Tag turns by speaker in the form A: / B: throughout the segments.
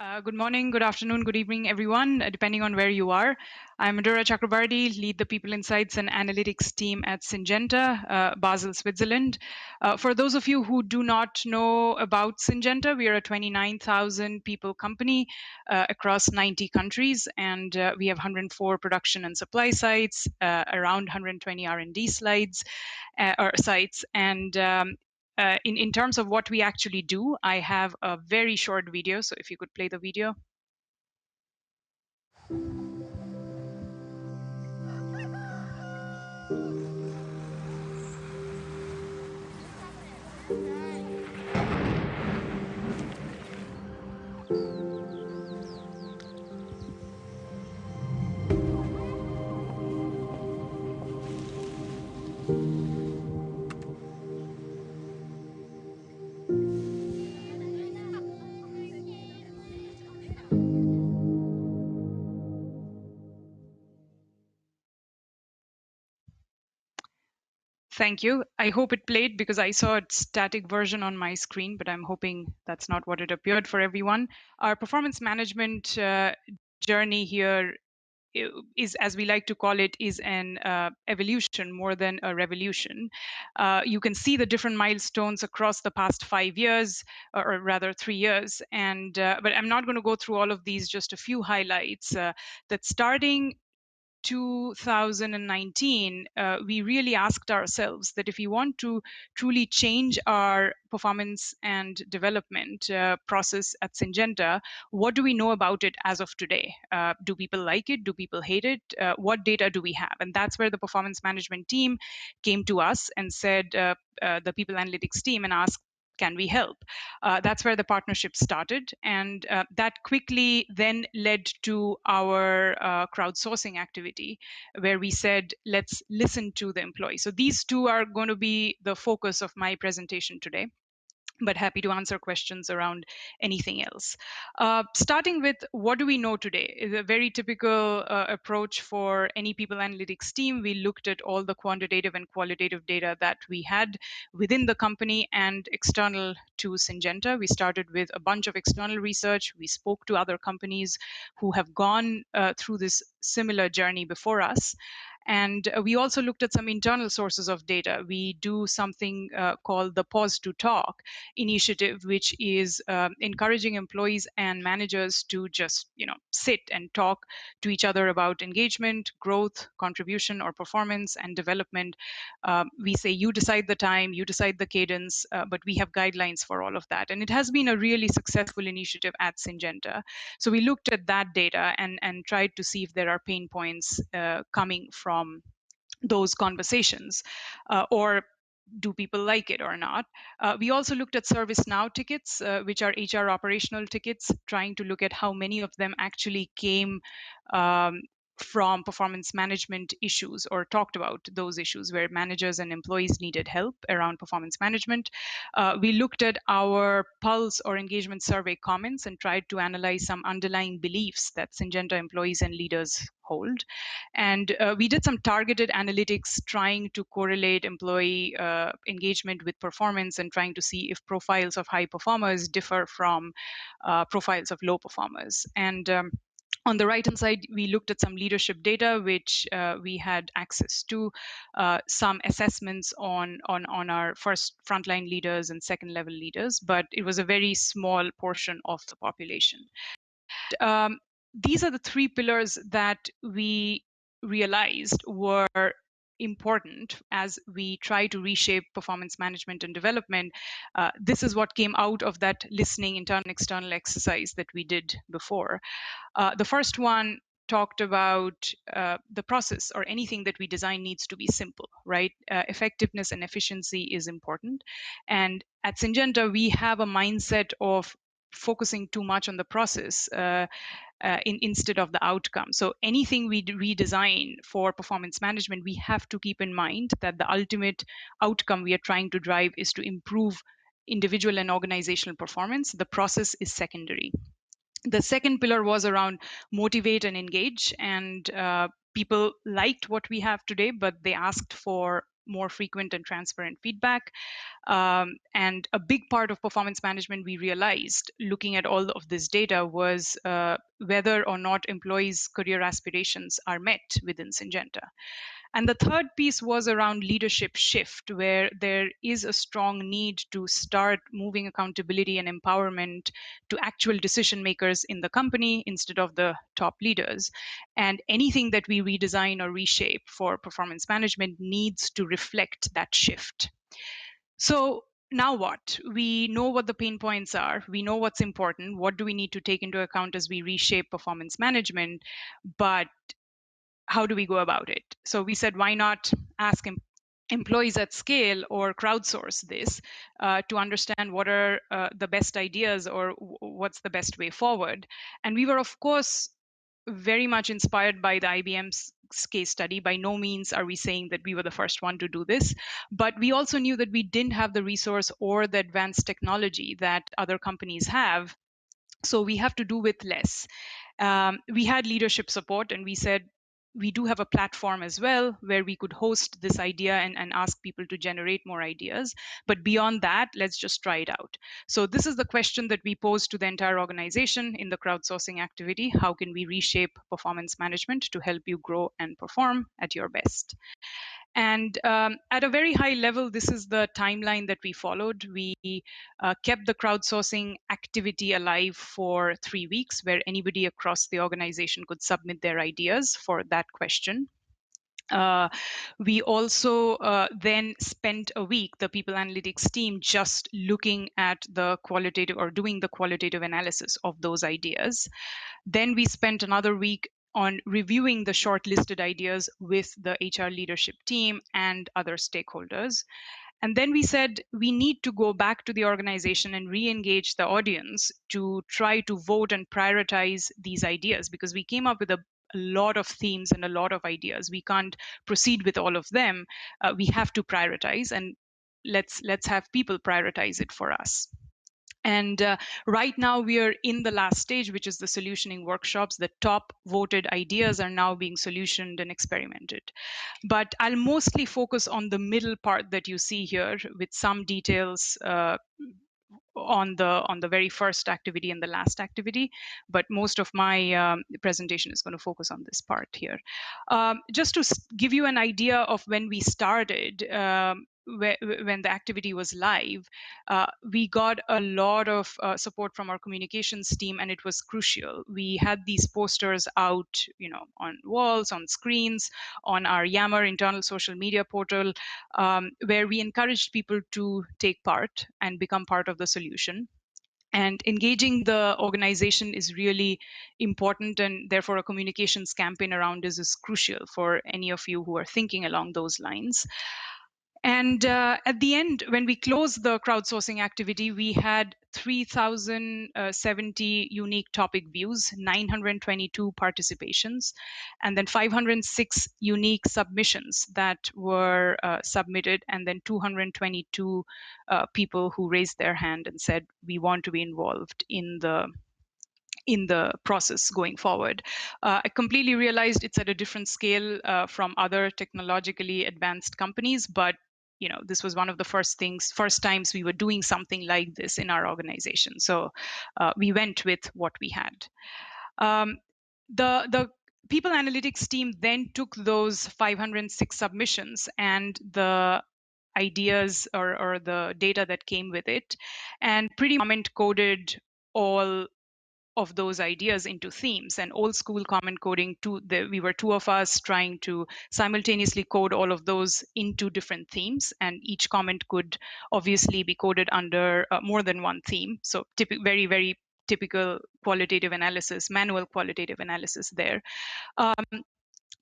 A: Good morning, good afternoon, good evening, everyone, depending on where you are. I'm Madhura Chakrabarti, lead the People Insights and Analytics team at Syngenta, Basel, Switzerland. For those of you who do not know about Syngenta, we are a 29,000 people company across 90 countries, and we have 104 production and supply sites, around 120 R&D sites, and in terms of what we actually do, I have a very short video. So if you could play the video. Thank you. I hope it played because I saw a static version on my screen, but I'm hoping that's not what it appeared for everyone. Our performance management journey here is, as we like to call it, is an evolution more than a revolution. You can see the different milestones across the past 5 years, or rather 3 years. And but I'm not going to go through all of these, just a few highlights. That starting 2019, we really asked ourselves that if we want to truly change our performance and development process at Syngenta, what do we know about it as of today? Do people like it? Do people hate it? What data do we have? And that's where the performance management team came to us and said, the people analytics team, and asked, can we help? That's where the partnership started, and that quickly then led to our crowdsourcing activity, where we said, let's listen to the employees. So these two are going to be the focus of my presentation today, but happy to answer questions around anything else. Starting with what do we know today is a very typical approach for any people analytics team. We looked at all the quantitative and qualitative data that we had within the company and external to Syngenta. We started with a bunch of external research. We spoke to other companies who have gone through this similar journey before us. And we also looked at some internal sources of data. We do something called the Pause to Talk initiative, which is encouraging employees and managers to just sit and talk to each other about engagement, growth, contribution, or performance and development. We say you decide the time, you decide the cadence, but we have guidelines for all of that. And it has been a really successful initiative at Syngenta. So we looked at that data and tried to see if there are pain points coming from those conversations, or do people like it or not? We also looked at ServiceNow tickets, which are HR operational tickets, trying to look at how many of them actually came from performance management issues, or talked about those issues where managers and employees needed help around performance management. We looked at our pulse or engagement survey comments and tried to analyze some underlying beliefs that Syngenta employees and leaders hold. And we did some targeted analytics trying to correlate employee engagement with performance, and trying to see if profiles of high performers differ from profiles of low performers. And on the right-hand side, we looked at some leadership data, which we had access to, some assessments on our first frontline leaders and second-level leaders, but it was a very small portion of the population. These are the three pillars that we realized were important as we try to reshape performance management and development. This is what came out of that listening internal external exercise that we did before. The first one talked about the process, or anything that we design needs to be simple, right? Effectiveness and efficiency is important. And at Syngenta, we have a mindset of focusing too much on the process instead of the outcome. So anything we redesign for performance management, we have to keep in mind that the ultimate outcome we are trying to drive is to improve individual and organizational performance. The process is secondary. The second pillar was around motivate and engage, and people liked what we have today, but they asked for more frequent and transparent feedback. And a big part of performance management, we realized, looking at all of this data, was whether or not employees' career aspirations are met within Syngenta. And the third piece was around leadership shift, where there is a strong need to start moving accountability and empowerment to actual decision makers in the company instead of the top leaders. And anything that we redesign or reshape for performance management needs to reflect that shift. So now what? We know what the pain points are. We know what's important. What do we need to take into account as we reshape performance management? But how do we go about it? So we said, why not ask employees at scale or crowdsource this to understand what are the best ideas or what's the best way forward? And we were, of course, very much inspired by the IBM's case study. By no means are we saying that we were the first one to do this, but we also knew that we didn't have the resource or the advanced technology that other companies have. So we have to do with less. We had leadership support, and we said, we do have a platform as well where we could host this idea and ask people to generate more ideas. But beyond that, let's just try it out. So this is the question that we posed to the entire organization in the crowdsourcing activity. How can we reshape performance management to help you grow and perform at your best? And at a very high level, this is the timeline that we followed. We kept the crowdsourcing activity alive for 3 weeks, where anybody across the organization could submit their ideas for that question. We also then spent a week, the people analytics team, just looking at the qualitative or doing the qualitative analysis of those ideas. Then we spent another week on reviewing the shortlisted ideas with the HR leadership team and other stakeholders. And then we said we need to go back to the organization and re-engage the audience to try to vote and prioritize these ideas, because we came up with a lot of themes and a lot of ideas. We can't proceed with all of them. We have to prioritize, and let's have people prioritize it for us. And right now we are in the last stage, which is the solutioning workshops. The top voted ideas are now being solutioned and experimented. But I'll mostly focus on the middle part that you see here, with some details on the very first activity and the last activity, but most of my presentation is going to focus on this part here. Just to give you an idea of when we started, when the activity was live, we got a lot of support from our communications team, and it was crucial. We had these posters out, on walls, on screens, on our Yammer internal social media portal, where we encouraged people to take part and become part of the solution. And engaging the organization is really important, and therefore a communications campaign around this is crucial for any of you who are thinking along those lines. And at the end, when we closed the crowdsourcing activity, we had 3,070 unique topic views, 922 participations, and then 506 unique submissions that were submitted, and then 222 people who raised their hand and said, we want to be involved in the process going forward. I completely realized it's at a different scale from other technologically advanced companies, but this was one of the first times we were doing something like this in our organization. So we went with what we had. The people analytics team then took those 506 submissions and the ideas or the data that came with it, and pretty comment coded all of those ideas into themes. And old school comment coding, we were two of us trying to simultaneously code all of those into different themes, and each comment could obviously be coded under more than one theme. So very, very typical qualitative analysis, manual qualitative analysis there.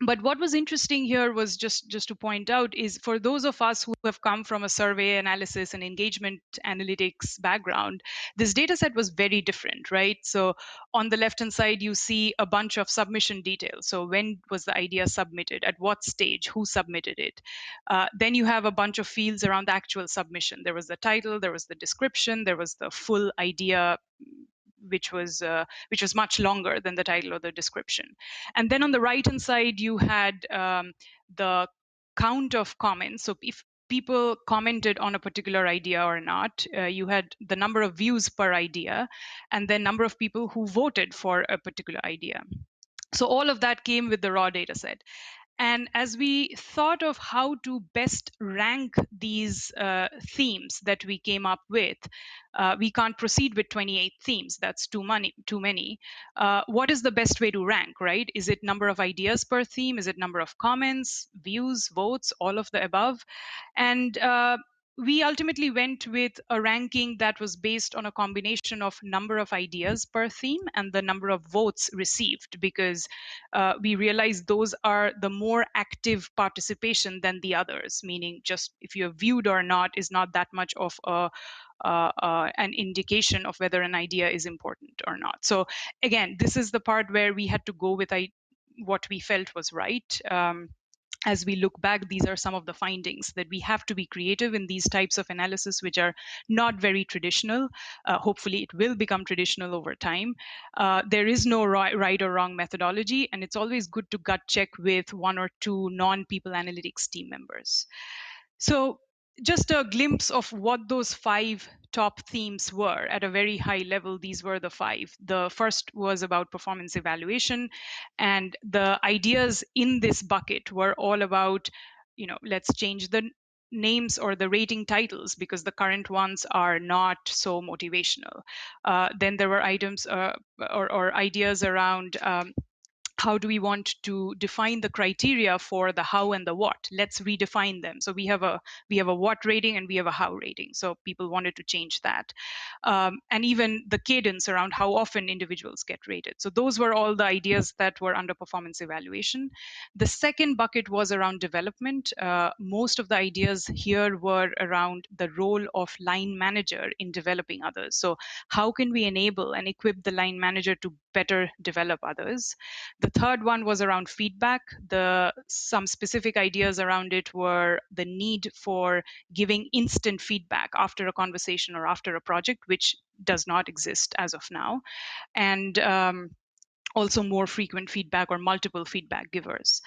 A: But what was interesting here was just to point out is, for those of us who have come from a survey analysis and engagement analytics background, this data set was very different, right? So on the left-hand side, you see a bunch of submission details. So when was the idea submitted? At what stage? Who submitted it? Then you have a bunch of fields around the actual submission. There was the title, there was the description, there was the full idea, which was much longer than the title or the description. And then on the right hand side, you had the count of comments. So if people commented on a particular idea or not, you had the number of views per idea, and then number of people who voted for a particular idea. So all of that came with the raw data set. And as we thought of how to best rank these themes that we came up with, we can't proceed with 28 themes. That's too many. What is the best way to rank, right? Is it number of ideas per theme? Is it number of comments, views, votes, all of the above? And we ultimately went with a ranking that was based on a combination of number of ideas per theme and the number of votes received, because we realized those are the more active participation than the others, meaning just if you're viewed or not is not that much of an indication of whether an idea is important or not. So again, this is the part where we had to go with what we felt was right. As we look back, these are some of the findings that we have to be creative in these types of analysis, which are not very traditional. Hopefully, it will become traditional over time. There is no right or wrong methodology, and it's always good to gut check with one or two non-people analytics team members. So just a glimpse of what those 5 top themes were at a very high level. These were the 5. The first was about performance evaluation, and the ideas in this bucket were all about, let's change the names or the rating titles because the current ones are not so motivational. Then there were items or ideas around how do we want to define the criteria for the how and the what. Let's redefine them. So we have a what rating and we have a how rating, so people wanted to change that. And even the cadence around how often individuals get rated. So those were all the ideas that were under performance evaluation. The second bucket was around development. Most of the ideas here were around the role of line manager in developing others. So how can we enable and equip the line manager to better develop others? The third one was around feedback. Some specific ideas around it were the need for giving instant feedback after a conversation or after a project, which does not exist as of now. And also more frequent feedback or multiple feedback givers.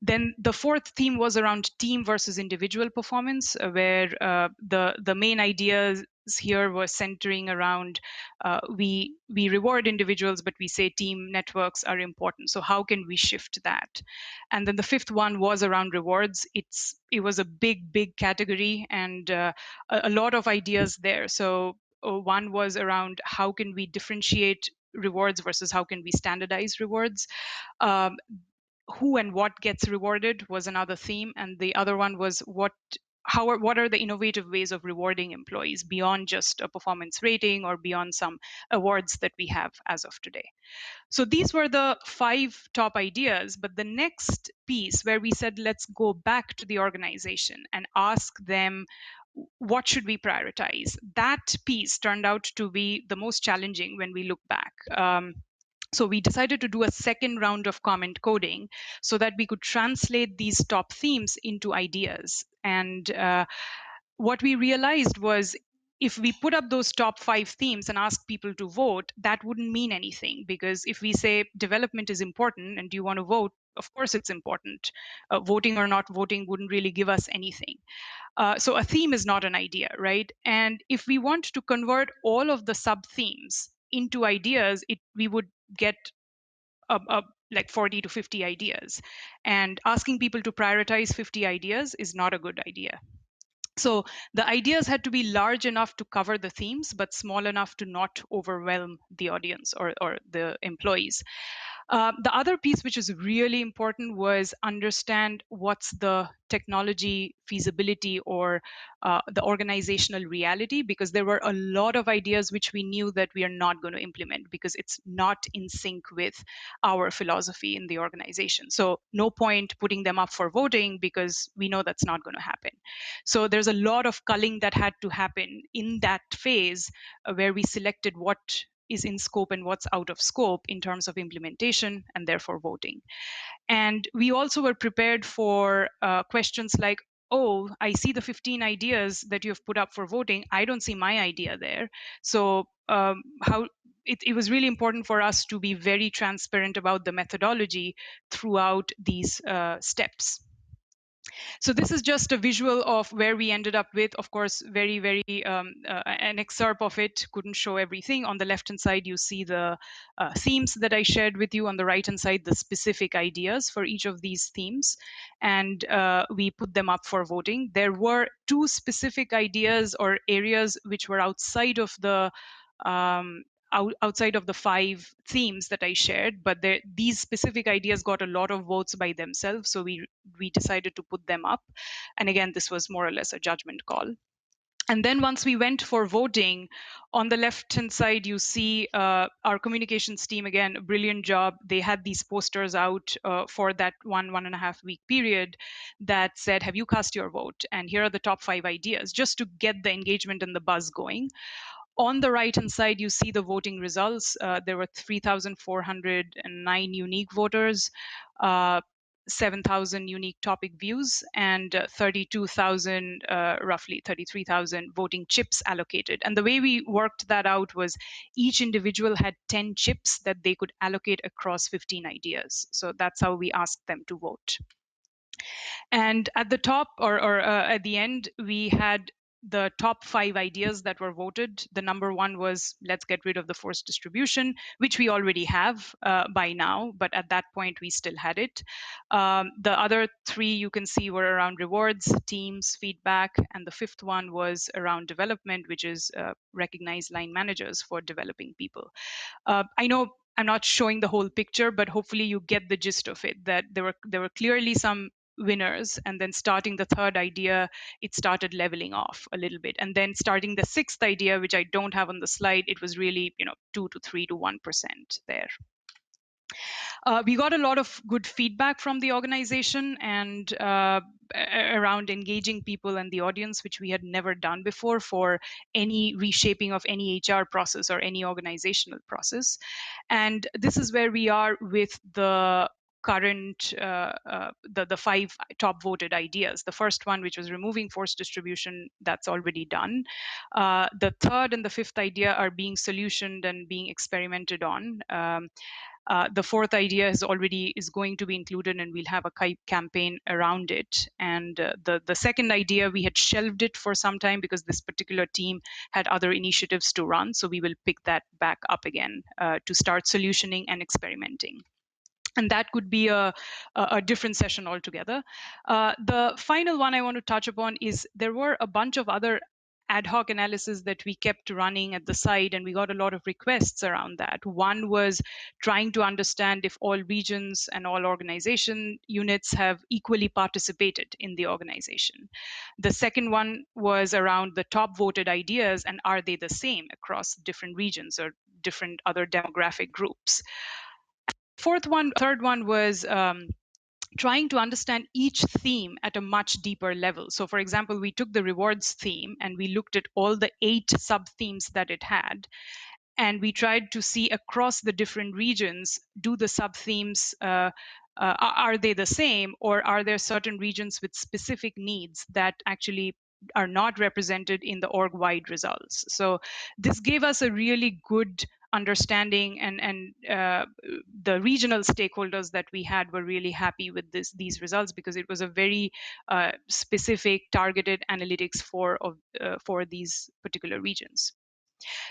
A: Then the fourth theme was around team versus individual performance, where the main ideas here were centering around we reward individuals, but we say team networks are important. So how can we shift that? And then the fifth one was around rewards. It was a big category and a lot of ideas there. So one was around how can we differentiate rewards versus how can we standardize rewards. Who and what gets rewarded was another theme, and the other one was what are the innovative ways of rewarding employees beyond just a performance rating or beyond some awards that we have as of today. So these were the 5 top ideas, but the next piece where we said let's go back to the organization and ask them what should we prioritize, that piece turned out to be the most challenging when we look back. So we decided to do a second round of comment coding so that we could translate these top themes into ideas. And what we realized was if we put up those top 5 themes and ask people to vote, that wouldn't mean anything, because if we say development is important and do you want to vote, of course it's important. Voting or not voting wouldn't really give us anything. So a theme is not an idea, right? And if we want to convert all of the sub themes into ideas, we would get like 40 to 50 ideas. And asking people to prioritize 50 ideas is not a good idea. So the ideas had to be large enough to cover the themes, but small enough to not overwhelm the audience or the employees. The other piece, which is really important, was understand what's the technology feasibility or the organizational reality, because there were a lot of ideas which we knew that we are not going to implement because it's not in sync with our philosophy in the organization. So no point putting them up for voting because we know that's not going to happen. So there's a lot of culling that had to happen in that phase where we selected what is in scope and what's out of scope in terms of implementation and therefore voting. And we also were prepared for questions like, oh, I see the 15 ideas that you have put up for voting. I don't see my idea there. So it was really important for us to be very transparent about the methodology throughout these steps. So this is just a visual of where we ended up with, of course, very, an excerpt of it. Couldn't show everything. On the left-hand side, you see the themes that I shared with you. On the right-hand side, the specific ideas for each of these themes. And we put them up for voting. There were two specific ideas or areas which were outside of the outside of the 5 themes that I shared, but these specific ideas got a lot of votes by themselves, so we decided to put them up. And again, this was more or less a judgment call. And then once we went for voting, on the left-hand side, you see our communications team, again, a brilliant job. They had these posters out for that 1.5 week period that said, have you cast your vote? And here are the top 5 ideas, just to get the engagement and the buzz going. On the right-hand side, you see the voting results. There were 3,409 unique voters, 7,000 unique topic views, and 32,000, roughly 33,000 voting chips allocated. And the way we worked that out was each individual had 10 chips that they could allocate across 15 ideas. So that's how we asked them to vote. And at the top, or at the end, we had the top 5 ideas that were voted. The number 1 was, let's get rid of the forced distribution, which we already have by now, but at that point we still had it. The other 3 you can see were around rewards, teams, feedback, and the 5th one was around development, which is recognize line managers for developing people. I know I'm not showing the whole picture, but hopefully you get the gist of it, that there were clearly some winners, and then starting the 3rd idea, it started leveling off a little bit, and then starting the 6th idea, which I don't have on the slide, it was really 2 to 3 to 1% there. We got a lot of good feedback from the organization and around engaging people and the audience, which we had never done before for any reshaping of any HR process or any organizational process. And this is where we are with the current the 5 top voted ideas. The first one, which was removing forced distribution, that's already done. The 3rd and the 5th idea are being solutioned and being experimented on. The 4th idea is going to be included, and we'll have a campaign around it. And the 2nd idea, we had shelved it for some time because this particular team had other initiatives to run. So we will pick that back up again to start solutioning and experimenting. And that could be a different session altogether. The final one I want to touch upon is there were a bunch of other ad hoc analysis that we kept running at the site, and we got a lot of requests around that. One was trying to understand if all regions and all organization units have equally participated in the organization. The second one was around the top voted ideas, and are they the same across different regions or different other demographic groups. Third one was trying to understand each theme at a much deeper level. So for example, we took the rewards theme and we looked at all the 8 sub-themes that it had. And we tried to see across the different regions, do the sub-themes, are they the same, or are there certain regions with specific needs that actually are not represented in the org-wide results? So this gave us a really good understanding, and the regional stakeholders that we had were really happy with these results, because it was a very specific, targeted analytics for these particular regions.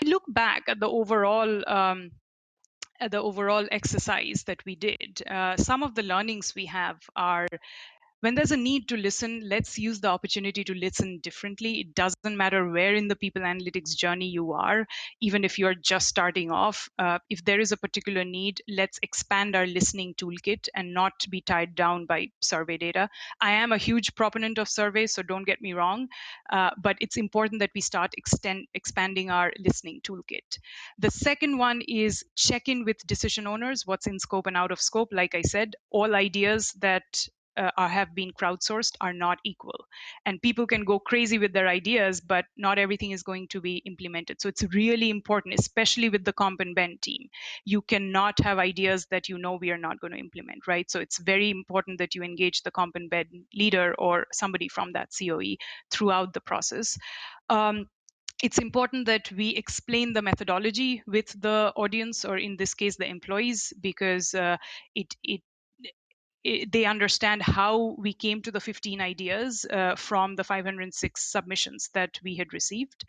A: Look back at the overall exercise that we did. Some of the learnings we have are, when there's a need to listen, let's use the opportunity to listen differently. It doesn't matter where in the people analytics journey you are, even if you're just starting off. If there is a particular need, let's expand our listening toolkit and not be tied down by survey data. I am a huge proponent of surveys, so don't get me wrong, but it's important that we start expanding our listening toolkit. The second one is check in with decision owners, what's in scope and out of scope. Like I said, all ideas that have been crowdsourced are not equal, and people can go crazy with their ideas, but not everything is going to be implemented. So it's really important, especially with the comp and bend team. You cannot have ideas that we are not going to implement, right? So it's very important that you engage the comp and bend leader or somebody from that COE throughout the process. It's important that we explain the methodology with the audience, or in this case, the employees, because they understand how we came to the 15 ideas from the 506 submissions that we had received.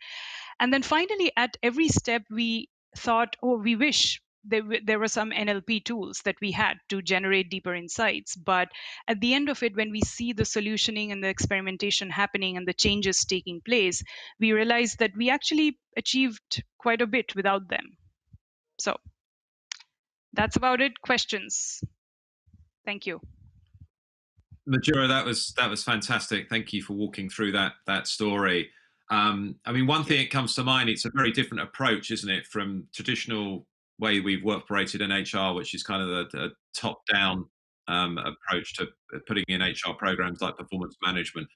A: And then finally, at every step, we thought, oh, we wish there were some NLP tools that we had to generate deeper insights. But at the end of it, when we see the solutioning and the experimentation happening and the changes taking place, we realized that we actually achieved quite a bit without them. So that's about it. Questions? Thank you.
B: Madhura, that was fantastic. Thank you for walking through that story. I mean, one thing that comes to mind, it's a very different approach, isn't it, from traditional way we've operated in HR, which is kind of the top-down approach to putting in HR programs like performance management.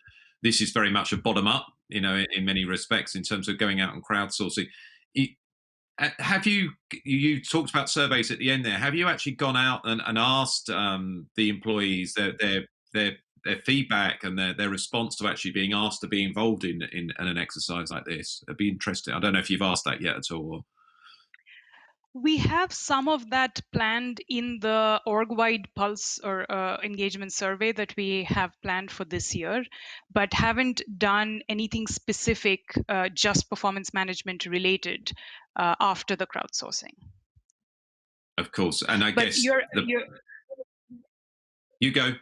B: This is very much a bottom-up, in many respects, in terms of going out and crowdsourcing. Have you talked about surveys at the end there? Have you actually gone out and asked the employees their feedback and their response to actually being asked to be involved in an exercise like this? It'd be interesting. I don't know if you've asked that yet at all.
A: We have some of that planned in the org-wide pulse or engagement survey that we have planned for this year, but haven't done anything specific, just performance management related after the crowdsourcing.
B: Of course, and I
A: But
B: guess
A: you're
B: you go.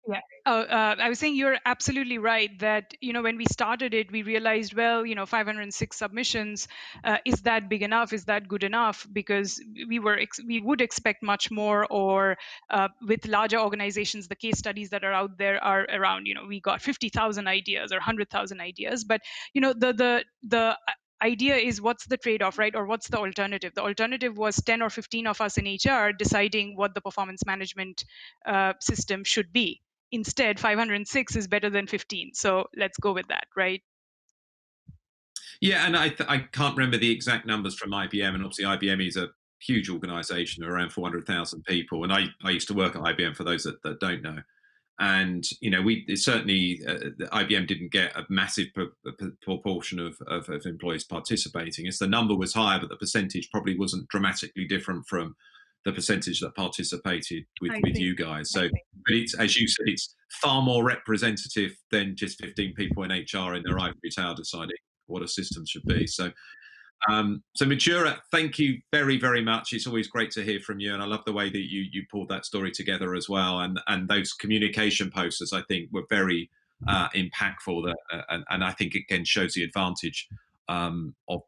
A: yeah. Oh, I was saying you're absolutely right that, when we started it, we realized, well, 506 submissions, is that big enough? Is that good enough? Because we would expect much more, or with larger organizations, the case studies that are out there are around, we got 50,000 ideas or 100,000 ideas. But, the idea is, what's the trade-off, right? Or what's the alternative? The alternative was 10 or 15 of us in HR deciding what the performance management system should be. Instead, 506 is better than 15. So let's go with that, right?
B: Yeah, and I can't remember the exact numbers from IBM, and obviously IBM is a huge organisation of around 400,000 people, and I used to work at IBM for those that don't know. And we certainly IBM didn't get a massive proportion of employees participating. It's the number was higher, but the percentage probably wasn't dramatically different from the percentage that participated with you guys. So, but it's, as you said, it's far more representative than just 15 people in HR in their ivory tower deciding what a system should be. So Madhura, thank you very, very much. It's always great to hear from you, and I love the way that you pulled that story together as well. And those communication posters, I think, were very impactful. And I think again shows the advantage of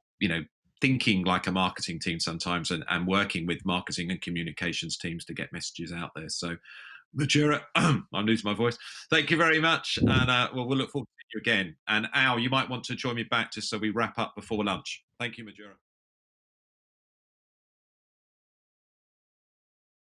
B: thinking like a marketing team sometimes, and working with marketing and communications teams to get messages out there. So Madhura, I'm losing my voice. Thank you very much, and we'll look forward to seeing you again. And Al, you might want to join me back just so we wrap up before lunch. Thank you, Madhura.